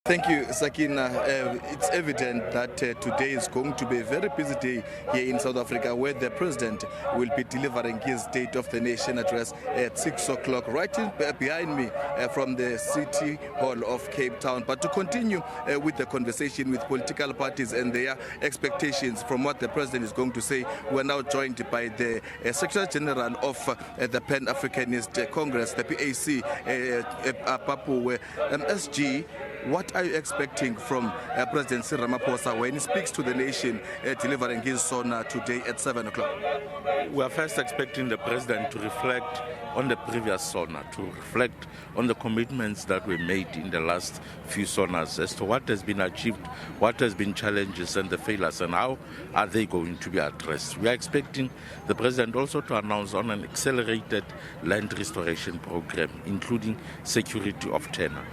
Thank you, Sakina. It's evident that today is going to be a very busy day here in South Africa, where the president will be delivering his State of the Nation address at 6 o'clock, right behind me from the City Hall of Cape Town. But to continue with the conversation with political parties and their expectations from what the president is going to say, we're now joined by the Secretary General of the Pan-Africanist Congress, the PAC, Papu SG. What are you expecting from President Cyril Ramaphosa when he speaks to the nation delivering his SONA today at 7 o'clock? We are first expecting the president to reflect on the previous SONA, to reflect on the commitments that were made in the last few SONAs as to what has been achieved, what has been challenges and the failures, and how are they going to be addressed. We are expecting the president also to announce on an accelerated land restoration program, including security of tenure.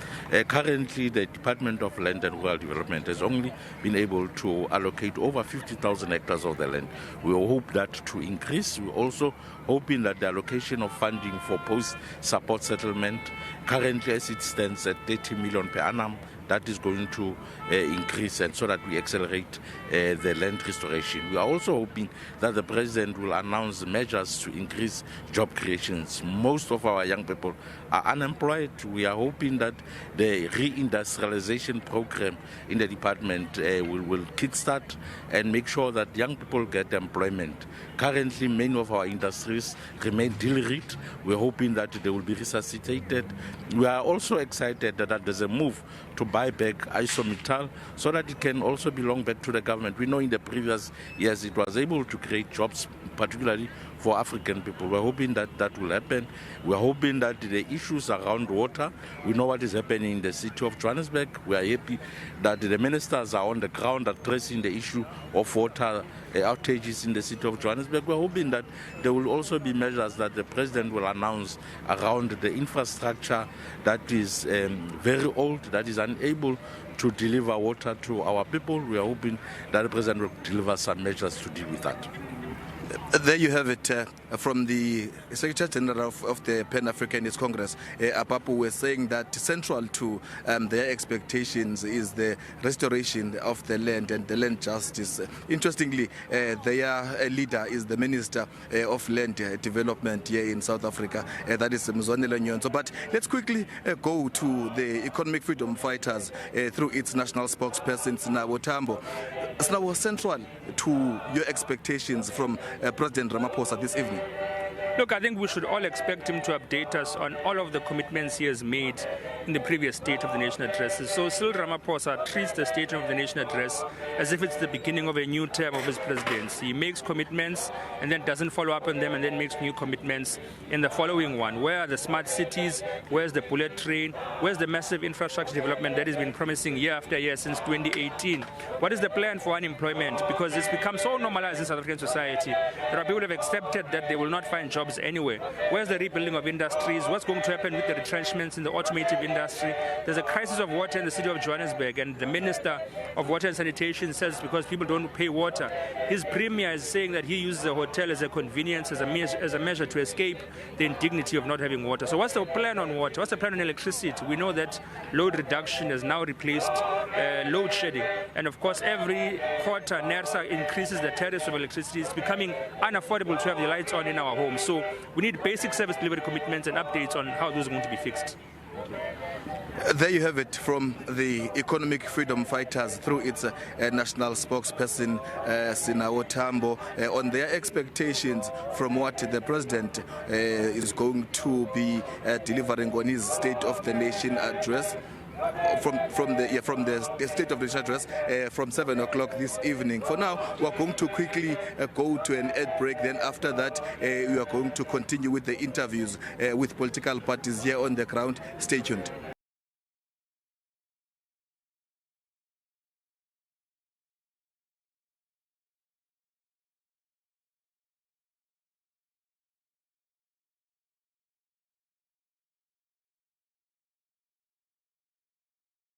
Currently, the Department of Land and Rural Development has only been able to allocate over 50,000 hectares of the land. We hope that to increase. We're also hoping that the allocation of funding for post-support settlement, currently as it stands at 30 million per annum, that is going to increase, and so that we accelerate the land restoration. We are also hoping that the president will announce measures to increase job creations. Most of our young people are unemployed. We are hoping that the reindustrialization program in the department will kickstart and make sure that young people get employment. Currently, many of our industries remain derelict. We're hoping that they will be resuscitated. We are also excited that there's a move to buy back Isometal so that it can also belong back to the government. We know in the previous years it was able to create jobs, particularly for African people. We're hoping that that will happen. We're hoping that the issues around water, we know what is happening in the city of Johannesburg. We are happy that the ministers are on the ground addressing the issue of water outages in the city of Johannesburg. We're hoping that there will also be measures that the president will announce around the infrastructure that is very old, that is unable to deliver water to our people. We are hoping that the president will deliver some measures to deal with that. There you have it from the Secretary General of the Pan-Africanist Congress. Apapu was saying that central to their expectations is the restoration of the land and the land justice. Interestingly, their leader is the Minister of Land Development here in South Africa, that is Mzwanele Nyonso. But let's quickly go to the Economic Freedom Fighters through its national spokesperson, Sinawo Tambo. Sinawo, central to your expectations from President Ramaphosa this evening? Look, I think we should all expect him to update us on all of the commitments he has made in the previous State of the Nation addresses. So Cyril Ramaphosa treats the State of the Nation address as if it's the beginning of a new term of his presidency. He makes commitments and then doesn't follow up on them and then makes new commitments in the following one. Where are the smart cities? Where's the bullet train? Where's the massive infrastructure development that he's been promising year after year since 2018? What is the plan for unemployment? Because it's become so normalized in South African society. There are people who have accepted that they will not find jobs anyway. Where's the rebuilding of industries? What's going to happen with the retrenchments in the automotive industry? There's a crisis of water in the city of Johannesburg, and the Minister of Water and Sanitation says because people don't pay water. His premier is saying that he uses a hotel as a convenience, as a measure to escape the indignity of not having water. So what's the plan on water? What's the plan on electricity? We know that load reduction has now replaced load shedding. And of course, every quarter, NERSA increases the tariffs of electricity. It's becoming unaffordable to have the lights on in our homes. So we need basic service delivery commitments and updates on how those are going to be fixed. There you have it from the Economic Freedom Fighters through its national spokesperson, Sinawo Tambo, on their expectations from what the president is going to be delivering on his State of the Nation address. From the State of the Nation address from 7 o'clock this evening. For now, we are going to quickly go to an ad break. Then after that, we are going to continue with the interviews with political parties here on the ground. Stay tuned.